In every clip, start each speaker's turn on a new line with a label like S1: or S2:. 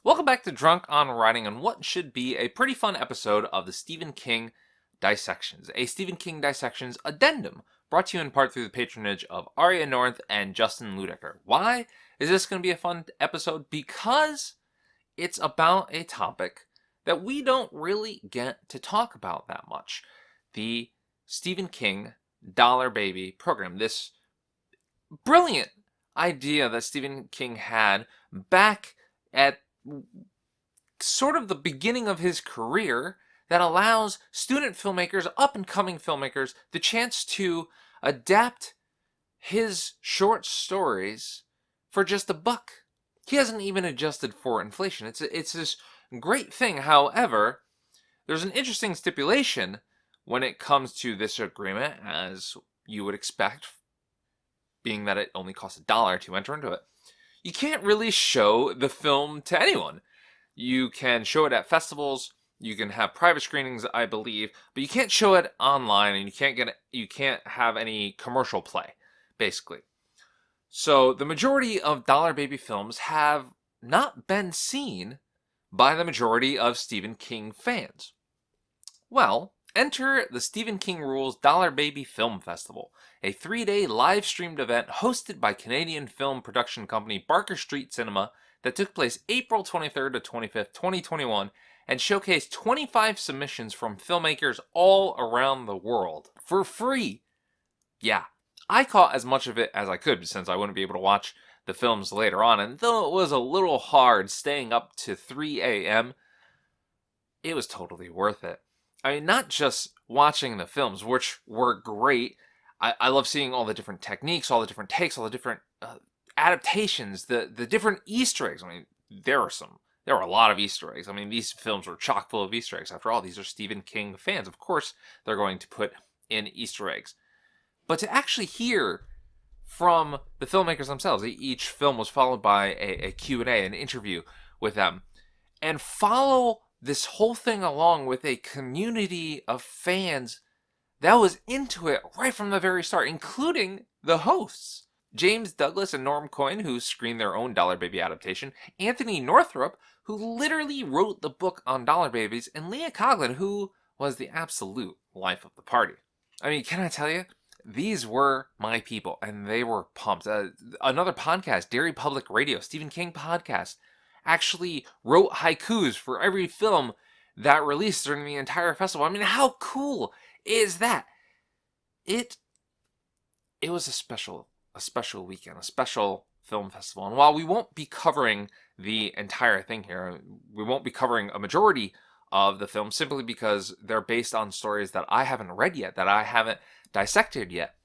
S1: Welcome back to Drunk on Writing on what should be a pretty fun episode of the Stephen King Dissections, a Stephen King Dissections addendum brought to you in part through the patronage of Ariya, Norinth, and Justin Luedecker. Why is this going to be a fun episode? Because it's about a topic that we don't really get to talk about that much. The Stephen King Dollar Baby program, this brilliant idea that Stephen King had back at sort of the beginning of his career that allows student filmmakers, up-and-coming filmmakers, the chance to adapt his short stories for just $1. He hasn't even adjusted for inflation. It's this great thing. However, there's an interesting stipulation when it comes to this agreement, as you would expect, being that it only costs $1 to enter into it. You can't really show the film to anyone. You can show it at festivals, you can have private screenings, I believe, but you can't show it online, and you can't have any commercial play, basically. So the majority of Dollar Baby films have not been seen by the majority of Stephen King fans. Well, enter the Stephen King Rules Dollar Baby Film Festival, a 3-day live-streamed event hosted by Canadian film production company Barker Street Cinema that took place April 23rd to 25th, 2021, and showcased 25 submissions from filmmakers all around the world for free. Yeah, I caught as much of it as I could since I wouldn't be able to watch the films later on, and though it was a little hard staying up to 3 a.m., it was totally worth it. I mean, not just watching the films, which were great. I love seeing all the different techniques, all the different takes, all the different adaptations, the different Easter eggs. I mean, there were a lot of Easter eggs. I mean, these films were chock full of Easter eggs. After all, these are Stephen King fans. Of course, they're going to put in Easter eggs. But to actually hear from the filmmakers themselves, each film was followed by a Q&A, an interview with them, and follow this whole thing along with a community of fans that was into it right from the very start, including the hosts. James Douglas and Norm Coyne, who screened their own Dollar Baby adaptation, Anthony Northrup, who literally wrote the book on Dollar Babies, and Leah Coughlin, who was the absolute life of the party. I mean, can I tell you? These were my people, and they were pumped. Another podcast, Dairy Public Radio, Stephen King podcast, actually wrote haikus for every film that released during the entire festival. I mean, how cool is that? It was a special weekend, a special film festival. And while we won't be covering the entire thing here, we won't be covering a majority of the film simply because they're based on stories that I haven't read yet, that I haven't dissected yet.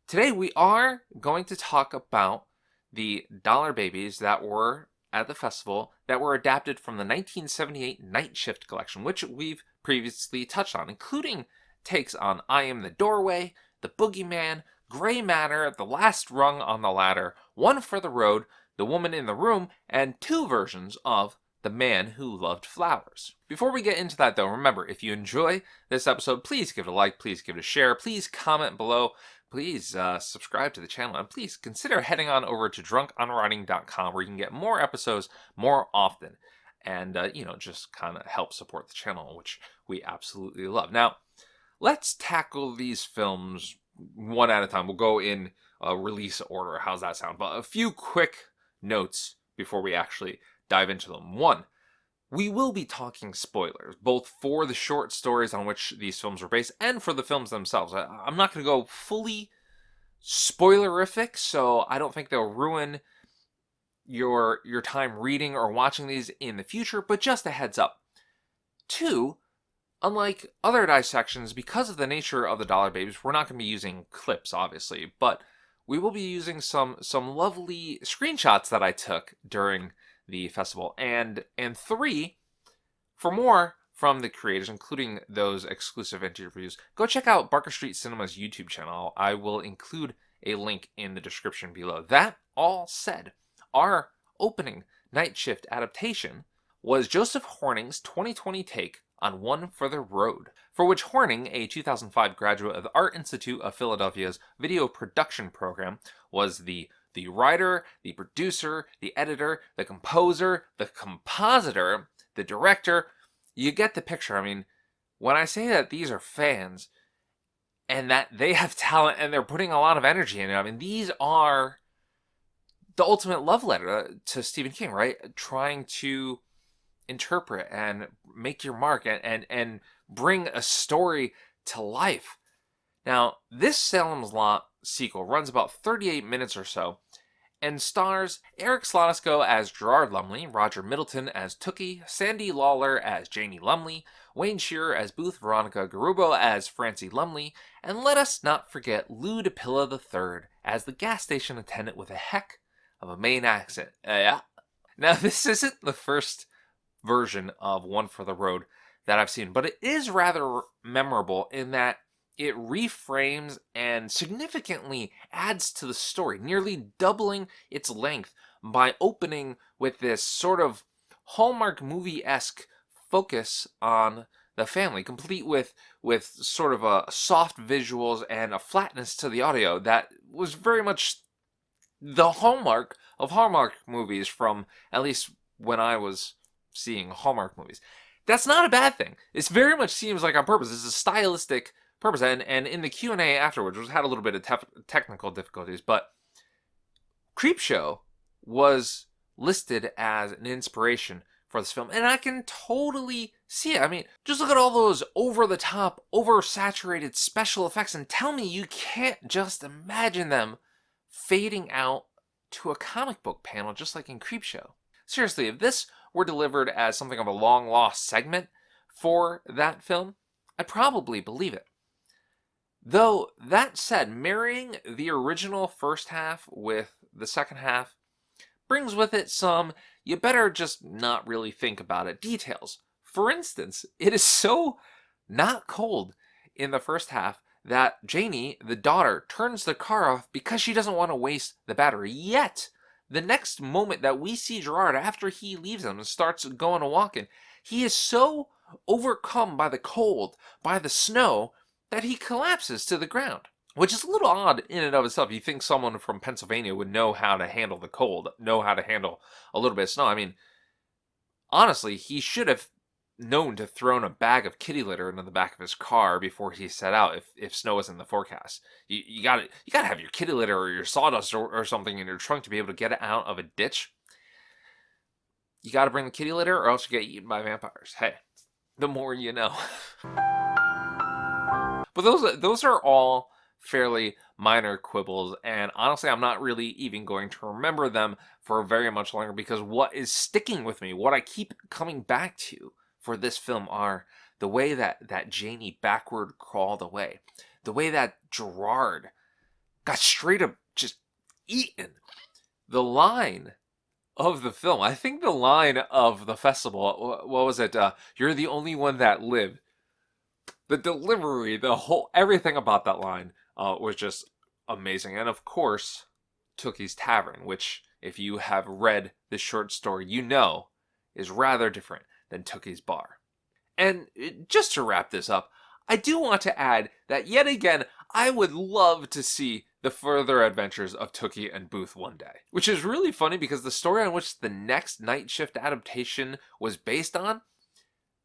S1: Today we are going to talk about the Dollar Babies that were at the festival that were adapted from the 1978 Night Shift collection, which we've previously touched on, including takes on I Am the Doorway, The Boogeyman, Gray Matter, The Last Rung on the Ladder, One for the Road, The Woman in the Room, and 2 versions of The Man Who Loved Flowers. Before we get into that though, remember, if you enjoy this episode, please give it a like, please give it a share, please comment below, please subscribe to the channel, and please consider heading on over to drunkonwriting.com where you can get more episodes more often and, just kind of help support the channel, which we absolutely love. Now, let's tackle these films one at a time. We'll go in release order. How's that sound? But a few quick notes before we actually dive into them. One, we will be talking spoilers, both for the short stories on which these films were based and for the films themselves. I'm not going to go fully spoilerific, so I don't think they'll ruin your time reading or watching these in the future, but just a heads up. Two, unlike other dissections, because of the nature of the Dollar Babies, we're not going to be using clips, obviously, but we will be using some lovely screenshots that I took during the festival. And 3, for more from the creators, including those exclusive interviews, go check out Barker Street Cinema's YouTube channel. I will include a link in the description below. That all said, our opening Night Shift adaptation was Joseph Horning's 2020 take on One for the Road, for which Horning, a 2005 graduate of the Art Institute of Philadelphia's video production program, was the writer, the producer, the editor, the composer, the compositor, the director. You get the picture. I mean, when I say that these are fans and that they have talent and they're putting a lot of energy in it, I mean, these are the ultimate love letter to Stephen King, right? Trying to interpret and make your mark and bring a story to life. Now, this Salem's Lot sequel runs about 38 minutes or so and stars Eric Slotosco as Gerard Lumley, Roger Middleton as Tookie, Sandy Lawler as Janie Lumley, Wayne Shearer as Booth, Veronica Garubo as Francie Lumley, and let us not forget Luedecker III as the gas station attendant with a heck of a Maine accent. Yeah. Now, this isn't the first version of One for the Road that I've seen, but it is rather memorable in that it reframes and significantly adds to the story, nearly doubling its length by opening with this sort of Hallmark movie-esque focus on the family, complete with sort of a soft visuals and a flatness to the audio that was very much the hallmark of Hallmark movies from at least when I was seeing Hallmark movies. That's not a bad thing. It very much seems like on purpose. It's a stylistic purpose. And in the Q&A afterwards, which had a little bit of technical difficulties, but Creepshow was listed as an inspiration for this film. And I can totally see it. I mean, just look at all those over-the-top, oversaturated special effects and tell me you can't just imagine them fading out to a comic book panel just like in Creepshow. Seriously, if this were delivered as something of a long-lost segment for that film, I'd probably believe it. Though, that said, marrying the original first half with the second half brings with it some, you better just not really think about it, details. For instance, it is so not cold in the first half that Janie, the daughter, turns the car off because she doesn't want to waste the battery. Yet, the next moment that we see Gerard after he leaves them and starts going and walking, he is so overcome by the cold, by the snow, that he collapses to the ground. Which is a little odd in and of itself. You think someone from Pennsylvania would know how to handle the cold, know how to handle a little bit of snow. I mean, honestly, he should have known to throw in a bag of kitty litter into the back of his car before he set out if snow was in the forecast. You gotta have your kitty litter or your sawdust or something in your trunk to be able to get it out of a ditch. You gotta bring the kitty litter or else you get eaten by vampires. Hey, the more you know. But those are all fairly minor quibbles, and honestly I'm not really even going to remember them for very much longer, because what is sticking with me, what I keep coming back to for this film, are the way that Janie backward crawled away, the way that Gerard got straight up just eaten. The line of the film, I think the line of the festival, what was it, you're the only one that lived. The delivery, the whole, everything about that line was just amazing. And of course, Tookie's Tavern, which, if you have read the short story, you know is rather different than Tookie's Bar. And just to wrap this up, I do want to add that yet again, I would love to see the further adventures of Tookie and Booth one day. Which is really funny because the story on which the next Night Shift adaptation was based on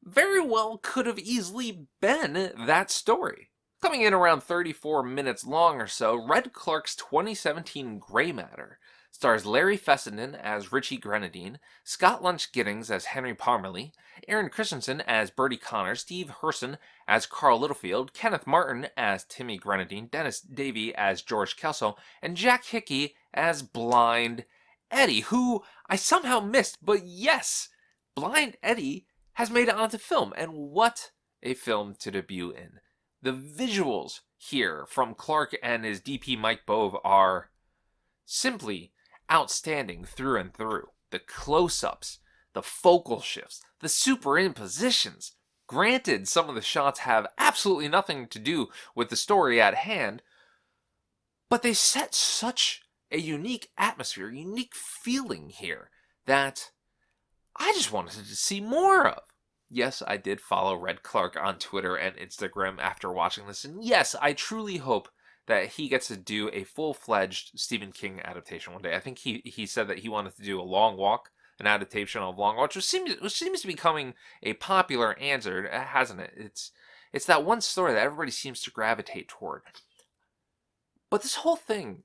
S1: very well could have easily been that story. Coming in around 34 minutes long or so, Red Clark's 2017 Grey Matter stars Larry Fessenden as Richie Grenadine, Scott Lunch Giddings as Henry Parmalee, Aaron Christensen as Bertie Connor, Steve Herson as Carl Littlefield, Kenneth Martin as Timmy Grenadine, Dennis Davey as George Kelso, and Jack Hickey as Blind Eddie, who I somehow missed, but yes, Blind Eddie has made it onto film, and what a film to debut in. The visuals here from Clark and his DP Mike Bove are simply outstanding through and through. The close-ups, the focal shifts, the superimpositions. Granted, some of the shots have absolutely nothing to do with the story at hand, but they set such a unique atmosphere, unique feeling here, that I just wanted to see more of. Yes, I did follow Red Clark on Twitter and Instagram after watching this, and yes, I truly hope that he gets to do a full-fledged Stephen King adaptation one day. I think he said that he wanted to do a Long Walk, an adaptation of Long Walk, which seems to be becoming a popular answer, hasn't it? It's that one story that everybody seems to gravitate toward. But this whole thing,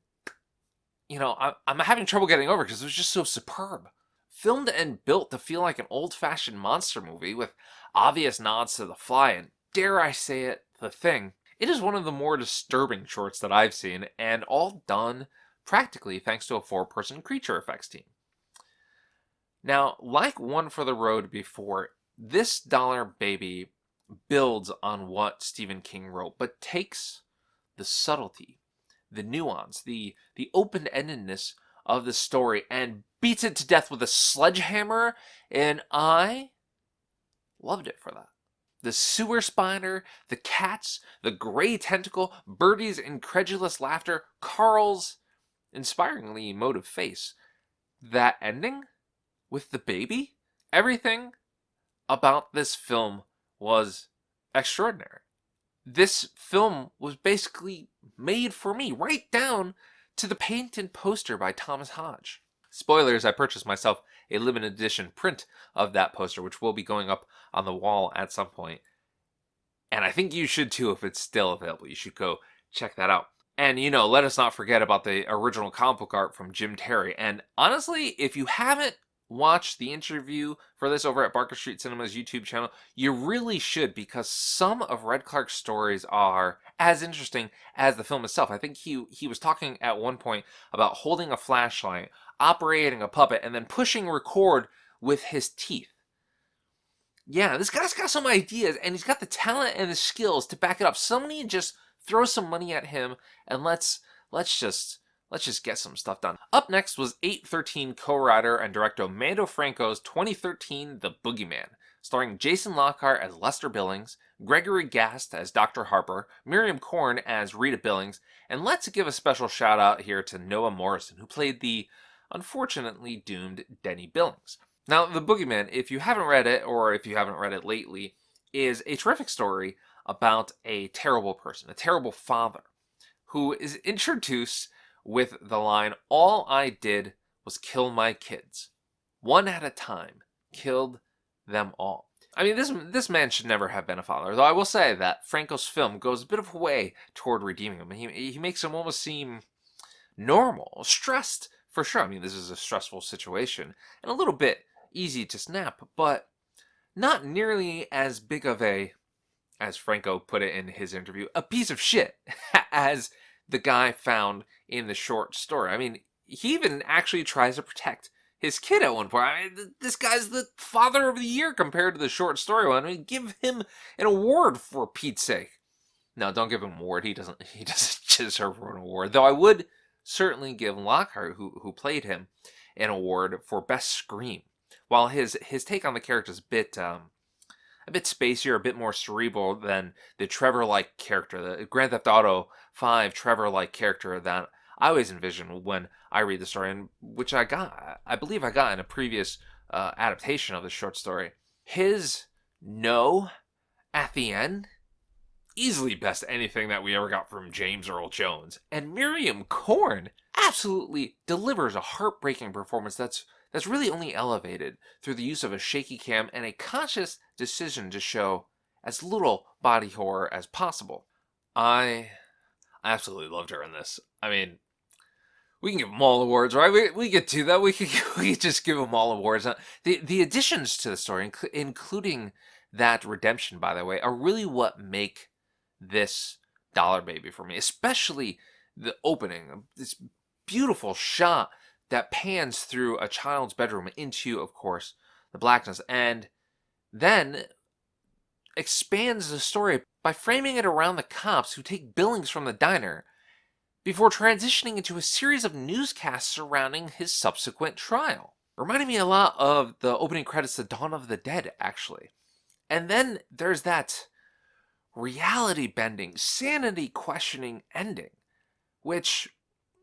S1: I'm having trouble getting over because it was just so superb. Filmed and built to feel like an old-fashioned monster movie with obvious nods to The Fly and, dare I say it, The Thing. It is one of the more disturbing shorts that I've seen, and all done practically thanks to a 4-person creature effects team. Now, like One for the Road before, this Dollar Baby builds on what Stephen King wrote, but takes the subtlety, the nuance, the open-endedness of the story and beats it to death with a sledgehammer, and I loved it for that. The sewer spider, the cats, the gray tentacle, Birdie's incredulous laughter, Carl's inspiringly emotive face. That ending with the baby, everything about this film was extraordinary. This film was basically made for me, right down to the painted poster by Thomas Hodge. Spoilers, I purchased myself a limited edition print of that poster, which will be going up on the wall at some point. And I think you should too if it's still available. You should go check that out. And, let us not forget about the original comic book art from Jim Terry. And honestly, if you haven't watched the interview for this over at Barker Street Cinema's YouTube channel, you really should, because some of Red Clark's stories are as interesting as the film itself. I think he was talking at one point about holding a flashlight, operating a puppet, and then pushing record with his teeth. Yeah, this guy's got some ideas, and he's got the talent and the skills to back it up. Somebody just throw some money at him, and let's just get some stuff done. Up next was 813 co-writer and director Mando Franco's 2013 The Boogeyman, starring Jason Lockhart as Lester Billings, Gregory Gast as Dr. Harper, Miriam Korn as Rita Billings, and let's give a special shout out here to Noah Morrison, who played the unfortunately doomed Denny Billings. Now, The Boogeyman, if you haven't read it, or if you haven't read it lately, is a terrific story about a terrible person, a terrible father, who is introduced with the line, "All I did was kill my kids. One at a time. Killed them all." I mean, this man should never have been a father, though I will say that Franco's film goes a bit of a way toward redeeming him. He makes him almost seem normal, stressed, for sure. I mean, this is a stressful situation, and a little bit easy to snap, but not nearly as big of a, as Franco put it in his interview, a piece of shit as the guy found in the short story. I mean, he even actually tries to protect his kid at one point. I mean, this guy's the father of the year compared to the short story one. I mean, give him an award for Pete's sake. No, don't give him an award. He doesn't deserve an award. Though I would certainly give Lockhart, who played him, an award for best scream. While his take on the character is a bit spacier, a bit more cerebral than the Trevor-like character, the Grand Theft Auto 5 Trevor-like character that I always envision when I read the story, and which I believe I got in a previous adaptation of the short story. His no at the end, easily best anything that we ever got from James Earl Jones. And Miriam Korn absolutely delivers a heartbreaking performance that's really only elevated through the use of a shaky cam and a conscious decision to show as little body horror as possible. I absolutely loved her in this. I mean, we can give them all awards, right? We get to that. We could just give them all awards. The additions to the story, including that redemption, by the way, are really what make this Dollar Baby for me. Especially the opening, this beautiful shot that pans through a child's bedroom into, of course, the blackness, and then expands the story by framing it around the cops who take Billings from the diner before transitioning into a series of newscasts surrounding his subsequent trial. Reminding me a lot of the opening credits to Dawn of the Dead, actually. And then there's that reality-bending, sanity-questioning ending, which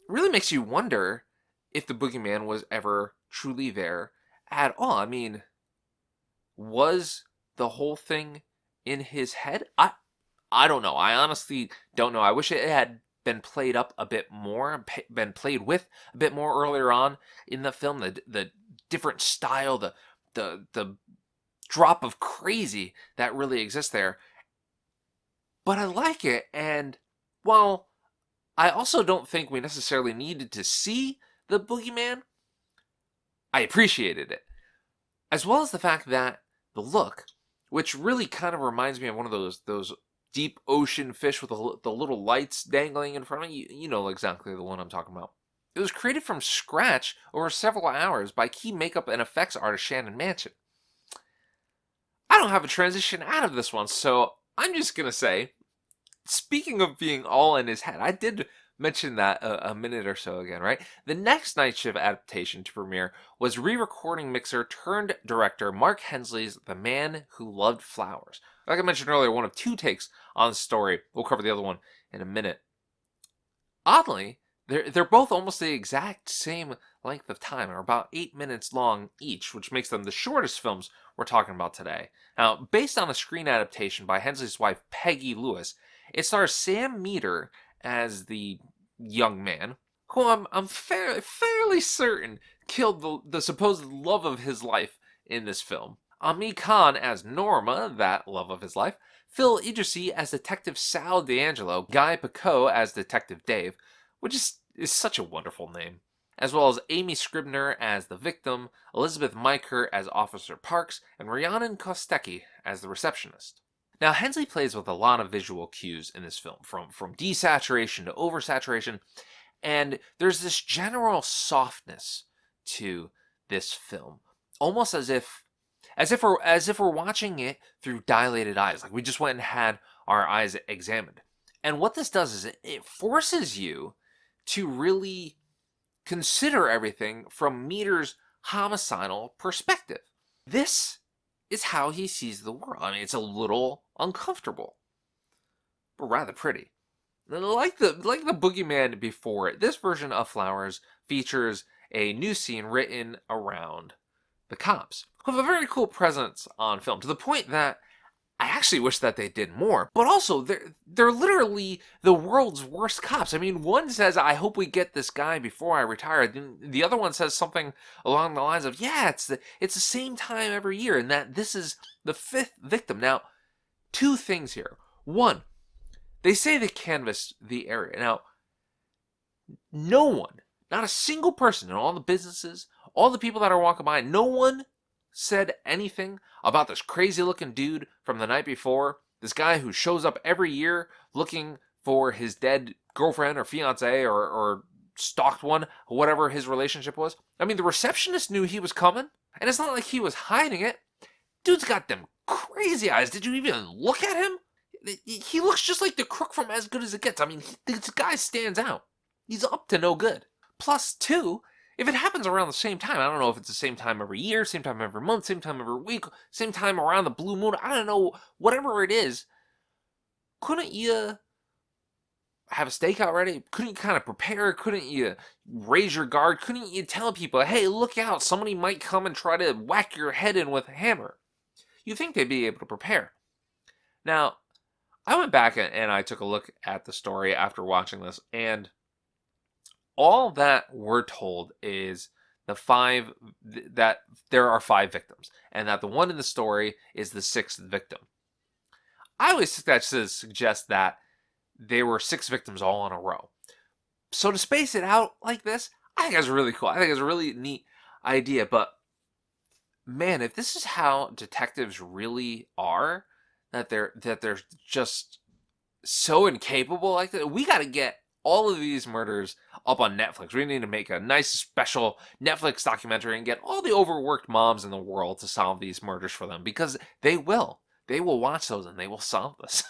S1: really makes you wonder if the boogeyman was ever truly there at all. I mean, was the whole thing in his head? I don't know. I honestly don't know. I wish it had been played up a bit more, been played with a bit more earlier on in the film. The different style, the drop of crazy that really exists there. But I like it, and while I also don't think we necessarily needed to see the boogeyman, I appreciated it. As well as the fact that the look, which really kind of reminds me of one of those deep ocean fish with the little lights dangling in front of you. You know exactly the one I'm talking about. It was created from scratch over several hours by key makeup and effects artist Shannon Mansion. I don't have a transition out of this one, so I'm just going to say, speaking of being all in his head, I did mention that a minute or so again, right? The next night shift adaptation to premiere was re-recording mixer turned director Mark Hensley's The Man Who Loved Flowers. Like I mentioned earlier, one of two takes on the story. We'll cover the other one in a minute. Oddly, they're both almost the exact same length of time, or about 8 minutes long each, which makes them the shortest films we're talking about today. Now, based on a screen adaptation by Hensley's wife Peggy Lewis, it stars Sam Meter as the young man, who I'm fairly certain killed the supposed love of his life in this film. Ami Khan as Norma, that love of his life, Phil Idrisi as Detective Sal D'Angelo, Guy Picot as Detective Dave, which is such a wonderful name, as well as Amy Scribner as the victim, Elizabeth Meiker as Officer Parks, and Rhiannon Kostecki as the receptionist. Now, Hensley plays with a lot of visual cues in this film, from desaturation to oversaturation, and there's this general softness to this film, almost as if we're watching it through dilated eyes, like we just went and had our eyes examined. And what this does is it forces you to really consider everything from Meter's homicidal perspective. This is how he sees the world. I mean, it's a little uncomfortable, but rather pretty. Like the boogeyman before it, this version of Flowers features a new scene written around the cops, who have a very cool presence on film, to the point that I actually wish that they did more. But also, they're literally the world's worst cops. I mean, one says, "I hope we get this guy before I retire." Then the other one says something along the lines of, "Yeah, it's the same time every year, and that this is the 5th victim." Now, two things here. One, they say they canvassed the area. Now, no one, not a single person in all the businesses, all the people that are walking by, no one said anything about this crazy looking dude from the night before, this guy who shows up every year looking for his dead girlfriend or fiance or stalked one, whatever his relationship was. I mean, the receptionist knew he was coming, and it's not like he was hiding it. Dude's got them crazy eyes. Did you even look at him? He looks just like the crook from As Good as It Gets. I mean, this guy stands out. He's up to no good. Plus, two, if it happens around the same time, I don't know if it's the same time every year, same time every month, same time every week, same time around the blue moon, I don't know, whatever it is, couldn't you have a stakeout ready? Couldn't you kind of prepare? Couldn't you raise your guard? Couldn't you tell people, hey, look out, somebody might come and try to whack your head in with a hammer? You think they'd be able to prepare. Now, I went back and I took a look at the story after watching this, and all that we're told is that there are 5 victims, and that the one in the story is the 6th victim. I always think that suggests that there were 6 victims all in a row. So to space it out like this, I think that's really cool. I think it's a really neat idea. But man, if this is how detectives really are, that they're just so incapable like that, we got to get all of these murders up on Netflix. We need to make a nice special Netflix documentary and get all the overworked moms in the world to solve these murders for them, because they will. They will watch those and they will solve this.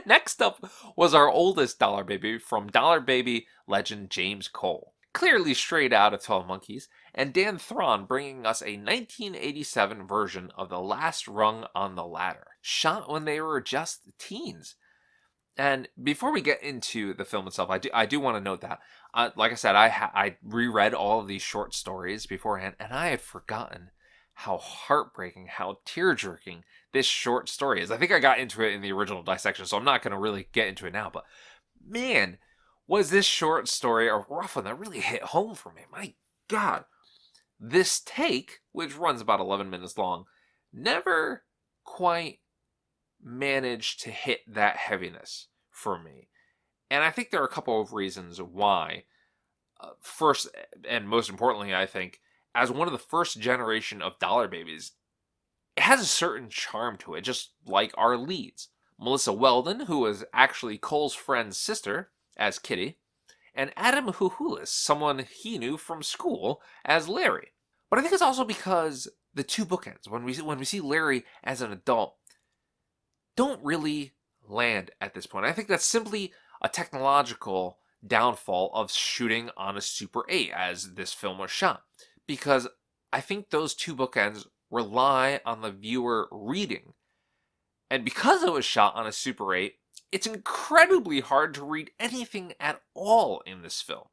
S1: Next up was our oldest Dollar Baby from Dollar Baby legend James Cole, clearly straight out of 12 Monkeys, and Dan Thron bringing us a 1987 version of The Last Rung on the Ladder, shot when they were just teens. And before we get into the film itself, I do want to note that, like I said, I reread all of these short stories beforehand, and I had forgotten how heartbreaking, how tear-jerking this short story is. I think I got into it in the original dissection, so I'm not going to really get into it now, but man, was this short story a rough one that really hit home for me. My God. This take, which runs about 11 minutes long, never quite managed to hit that heaviness for me. And I think there are a couple of reasons why. First, and most importantly, I think, as one of the first generation of dollar babies, it has a certain charm to it, just like our leads. Melissa Weldon, who was actually Cole's friend's sister, as Kitty, and Adam Huhulis, someone he knew from school, as Larry. But I think it's also because the two bookends, when we see Larry as an adult, don't really land at this point. I think that's simply a technological downfall of shooting on a Super 8 as this film was shot. Because I think those two bookends rely on the viewer reading. And because it was shot on a Super 8, it's incredibly hard to read anything at all in this film.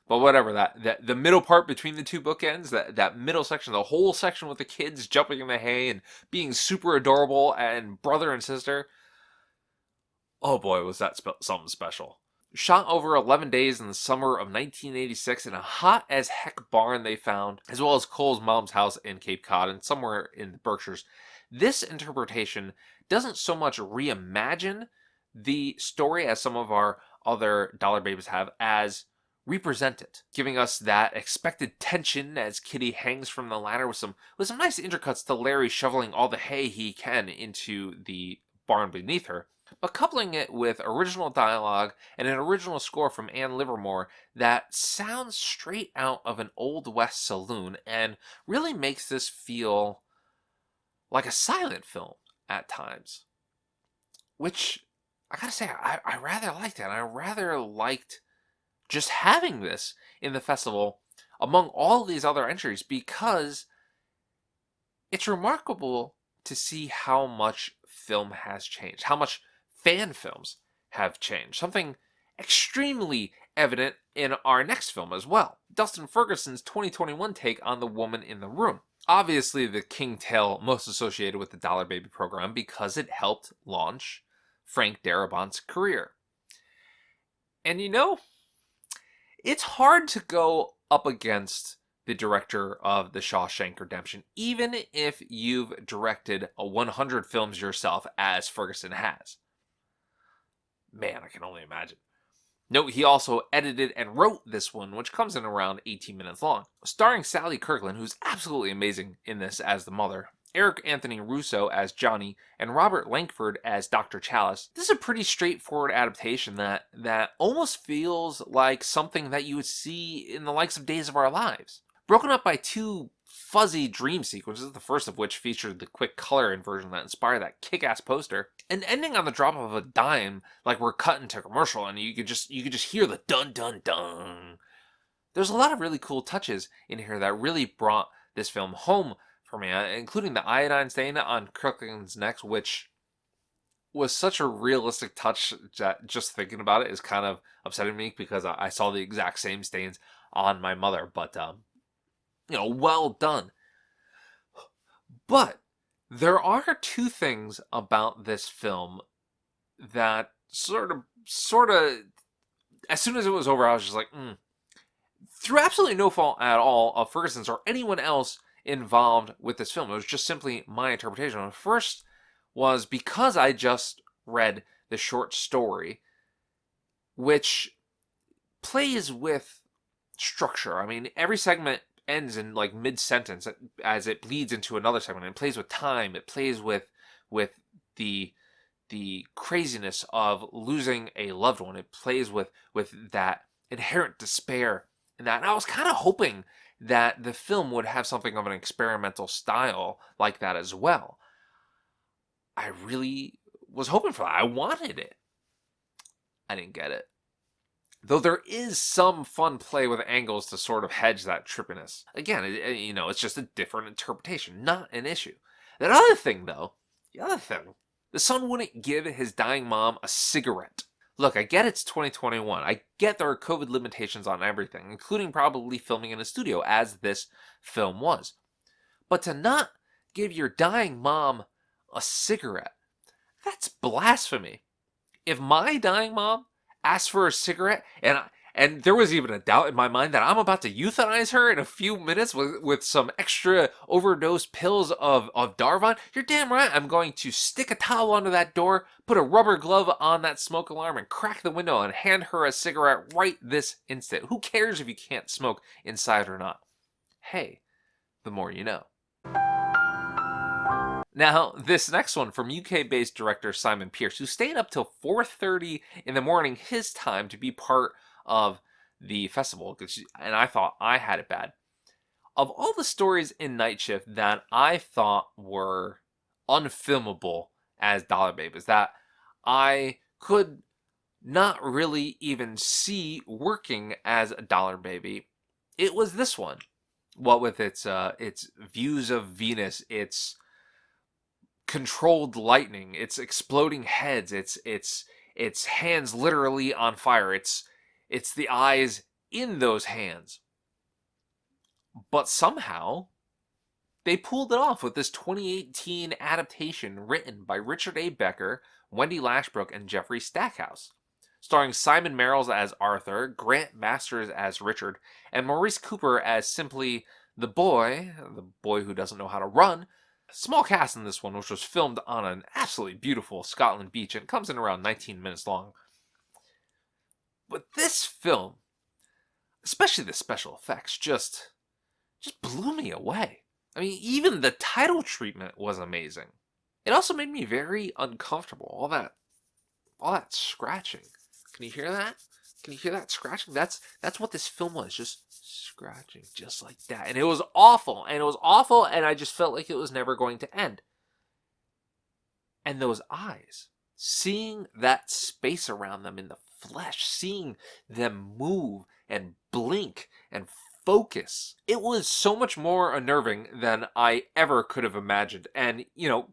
S1: But whatever, that the middle part between the two bookends, that middle section, the whole section with the kids jumping in the hay and being super adorable and brother and sister, oh boy, was that something special. Shot over 11 days in the summer of 1986 in a hot as heck barn they found, as well as Cole's mom's house in Cape Cod and somewhere in the Berkshires. This interpretation doesn't so much reimagine the story as some of our other dollar babies have, as represent it, giving us that expected tension as Kitty hangs from the ladder with some nice intercuts to Larry shoveling all the hay he can into the barn beneath her, but coupling it with original dialogue and an original score from Ann Livermore that sounds straight out of an Old West saloon and really makes this feel like a silent film at times, which I gotta say, I rather liked that. I rather liked just having this in the festival among all these other entries, because it's remarkable to see how much film has changed, how much fan films have changed. Something extremely evident in our next film as well. Dustin Ferguson's 2021 take on The Woman in the Room. Obviously the king tale most associated with the Dollar Baby program because it helped launch Frank Darabont's career. And it's hard to go up against the director of The Shawshank Redemption, even if you've directed 100 films yourself, as Ferguson has. Man, I can only imagine. Note, he also edited and wrote this one, which comes in around 18 minutes long. Starring Sally Kirkland, who's absolutely amazing in this as the mother, Eric Anthony Russo as Johnny, and Robert Langford as Dr. Chalice. This is a pretty straightforward adaptation that almost feels like something that you would see in the likes of Days of Our Lives. Broken up by two fuzzy dream sequences, the first of which featured the quick color inversion that inspired that kick-ass poster, and ending on the drop of a dime like we're cut into commercial and you could just hear the dun dun dun. There's a lot of really cool touches in here that really brought this film home for me, including the iodine stain on Kirkland's neck, which was such a realistic touch that just thinking about it is kind of upsetting me, because I saw the exact same stains on my mother. But well done. But there are two things about this film that sort of, as soon as it was over, I was just like, through absolutely no fault at all of Ferguson's or anyone else involved with this film. It was just simply my interpretation. The first was because I just read the short story, which plays with structure. I mean, every segment ends in like mid-sentence as it bleeds into another segment. It plays with time. It plays with the craziness of losing a loved one. It plays with that inherent despair in that. And I was kind of hoping that the film would have something of an experimental style like that as well. I really was hoping for that. I wanted it. I didn't get it. Though there is some fun play with angles to sort of hedge that trippiness. Again, it's just a different interpretation, not an issue. The other thing, the son wouldn't give his dying mom a cigarette. Look, I get it's 2021. I get there are COVID limitations on everything, including probably filming in a studio, as this film was. But to not give your dying mom a cigarette, that's blasphemy. If my dying mom asked for a cigarette, and there was even a doubt in my mind that I'm about to euthanize her in a few minutes with some extra overdose pills of Darvon, you're damn right I'm going to stick a towel under that door, put a rubber glove on that smoke alarm, and crack the window and hand her a cigarette right this instant. Who cares if you can't smoke inside or not? Hey, the more you know. Now, this next one from UK-based director Simon Pearce, who stayed up till 4:30 in the morning his time to be part of the festival, and I thought I had it bad. Of all the stories in Night Shift that I thought were unfilmable as Dollar Babies, that I could not really even see working as a Dollar Baby, it was this one. What with its views of Venus, its controlled lightning, its exploding heads, its hands literally on fire, it's the eyes in those hands. But somehow they pulled it off with this 2018 adaptation written by Richard A. Becker, Wendy Lashbrook, and Jeffrey Stackhouse, starring Simon Merrills as Arthur, Grant Masters as Richard, and Maurice Cooper as simply the boy who doesn't know how to run. Small cast in this one, which was filmed on an absolutely beautiful Scotland beach, and it comes in around 19 minutes long. But this film, especially the special effects, just blew me away. I mean, even the title treatment was amazing. It also made me very uncomfortable. All that scratching. Can you hear that? Can you hear that scratching? That's what this film was, just scratching, just like that. And it was awful, and I just felt like it was never going to end. And those eyes, seeing that space around them in the flesh, seeing them move and blink and focus, it was so much more unnerving than I ever could have imagined. And,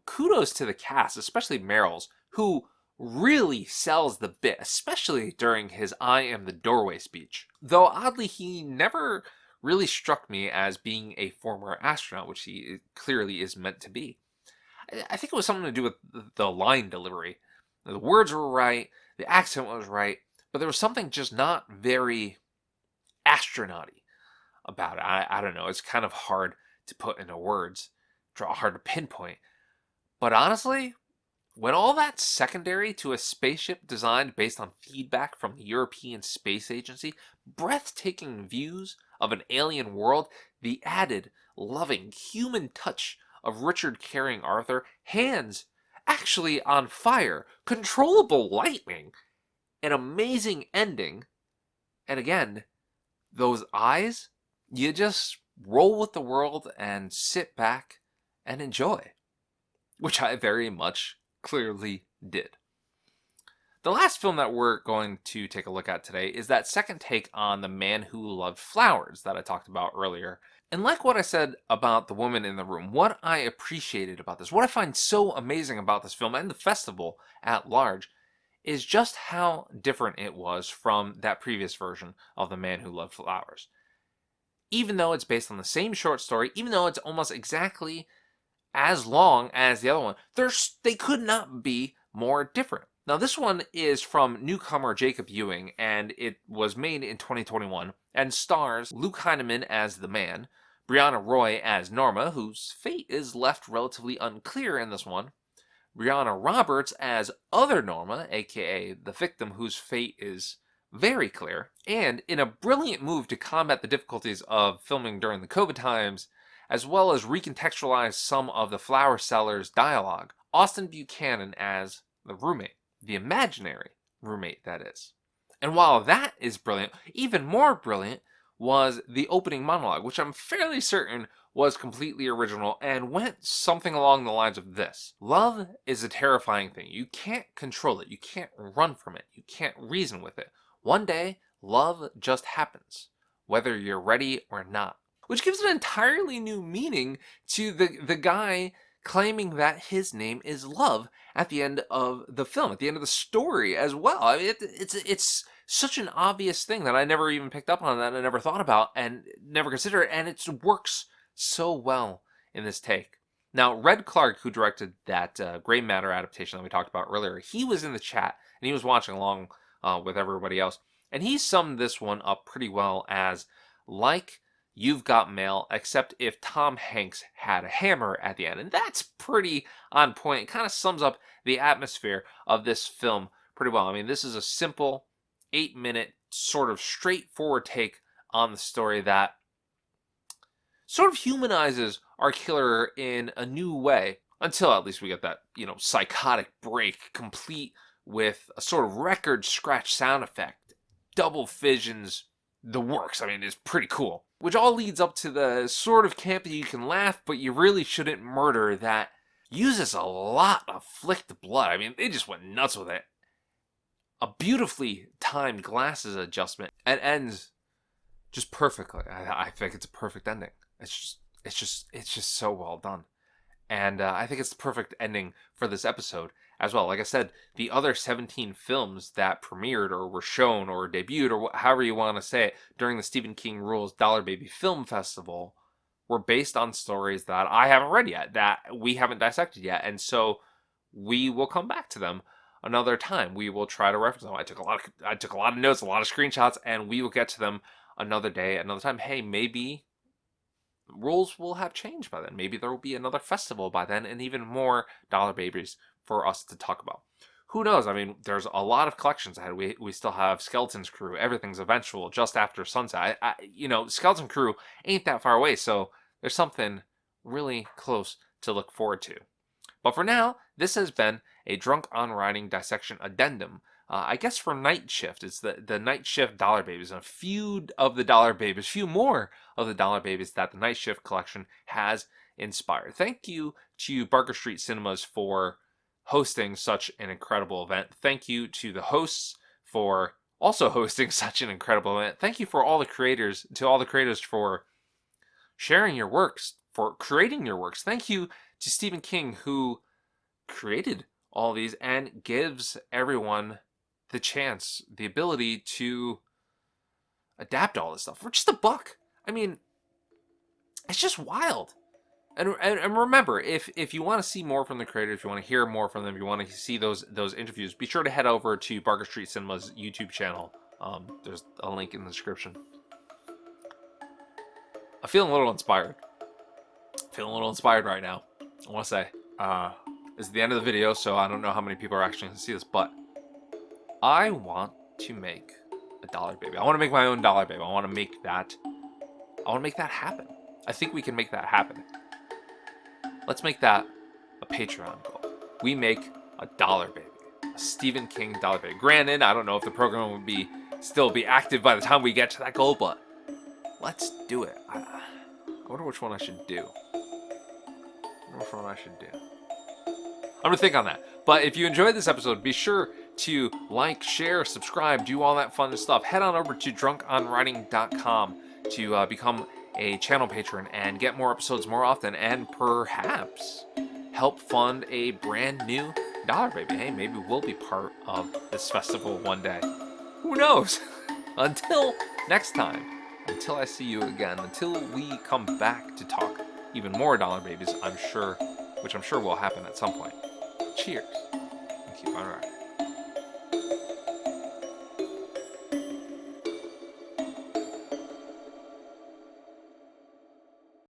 S1: kudos to the cast, especially Merrills, who really sells the bit, especially during his I am the doorway speech. Though oddly, he never really struck me as being a former astronaut, which he clearly is meant to be. I think it was something to do with the line delivery. The words were right, the accent was right, but there was something just not very astronaut-y about it. I don't know, it's kind of hard to put into words, hard to pinpoint. But honestly, when all that's secondary to a spaceship designed based on feedback from the European Space Agency, breathtaking views of an alien world, the added, loving, human touch of Richard carrying Arthur, hands actually on fire, controllable lightning, an amazing ending, and again, those eyes, you just roll with the world and sit back and enjoy, which I very much clearly did. The last film that we're going to take a look at today is that second take on The Man Who Loved Flowers that I talked about earlier. And like what I said about The Woman in the Room, what I appreciated about this, what I find so amazing about this film and the festival at large, is just how different it was from that previous version of The Man Who Loved Flowers. Even though it's based on the same short story, even though it's almost exactly as long as the other one, they could not be more different. Now, this one is from newcomer Jacob Ewing, and it was made in 2021, and stars Luke Heinemann as the man, Brianna Roy as Norma, whose fate is left relatively unclear in this one, Brianna Roberts as other Norma, aka the victim whose fate is very clear, and in a brilliant move to combat the difficulties of filming during the COVID times, as well as recontextualize some of the flower seller's dialogue, Austin Buchanan as the roommate, the imaginary roommate, that is. And while that is brilliant, even more brilliant was the opening monologue, which I'm fairly certain was completely original and went something along the lines of this. Love is a terrifying thing. You can't control it. You can't run from it. You can't reason with it. One day, love just happens, whether you're ready or not. Which gives an entirely new meaning to the guy claiming that his name is Love at the end of the film, at the end of the story as well. I mean, it's such an obvious thing that I never even picked up on, that I never thought about and never considered, and it works so well in this take. Now, Red Clark, who directed that Gray Matter adaptation that we talked about earlier, he was in the chat and he was watching along with everybody else. And he summed this one up pretty well as like You've Got Mail, except if Tom Hanks had a hammer at the end. And that's pretty on point. It kind of sums up the atmosphere of this film pretty well. I mean, this is a simple 8-minute sort of straightforward take on the story that sort of humanizes our killer in a new way, until at least we get that, psychotic break, complete with a sort of record scratch sound effect, double fissions, the works. I mean, it's pretty cool. Which all leads up to the sort of camp that you can laugh, but you really shouldn't murder that uses a lot of flicked blood. I mean, they just went nuts with it. A beautifully timed glasses adjustment and ends just perfectly. I think it's a perfect ending. It's just so well done. And I think it's the perfect ending for this episode as well. Like I said, the other 17 films that premiered or were shown or debuted or however you want to say it during the Stephen King Rules Dollar Baby Film Festival were based on stories that I haven't read yet, that we haven't dissected yet. And so we will come back to them another time. We will try to reference them. I took a lot of notes, a lot of screenshots, and we will get to them another day, another time. Hey, maybe rules will have changed by then. Maybe there will be another festival by then and even more Dollar Babies for us to talk about. Who knows? I mean, there's a lot of collections ahead. We still have Skeleton's Crew, Everything's Eventual, Just After Sunset. Skeleton Crew ain't that far away, so there's something really close to look forward to. But for now, this has been a Drunk on Writing Dissection Addendum. I guess for Night Shift, it's the Night Shift Dollar Babies, and a few more of the Dollar Babies that the Night Shift collection has inspired. Thank you to Barker Street Cinemas for hosting such an incredible event. Thank you to the hosts for also hosting such an incredible event. Thank you to all the creators for sharing your works, for creating your works. Thank you to Stephen King, who created all these and gives everyone the chance, the ability to adapt all this stuff for just $1. I mean, it's just wild. And remember, if you want to see more from the creators, if you want to hear more from them, if you want to see those interviews, be sure to head over to Barker Street Cinema's YouTube channel. There's a link in the description. I'm feeling a little inspired. Right now. I want to say, it's the end of the video, so I don't know how many people are actually going to see this, but I want to make a Dollar Baby. I want to make my own Dollar Baby. I want to make that happen. I think we can make that happen. Let's make that a Patreon goal. We make a Dollar Baby, a Stephen King Dollar Baby. Granted, I don't know if the program would still be active by the time we get to that goal, but let's do it. I wonder which one I should do. I'm gonna think on that. But if you enjoyed this episode, be sure to like, share, subscribe, do all that fun stuff. Head on over to drunkonwriting.com to become a channel patron and get more episodes more often, and perhaps help fund a brand new Dollar Baby. Hey, maybe we'll be part of this festival one day. Who knows? Until next time, until I see you again, until we come back to talk even more Dollar Babies, which I'm sure will happen at some point. Cheers, and keep on writing.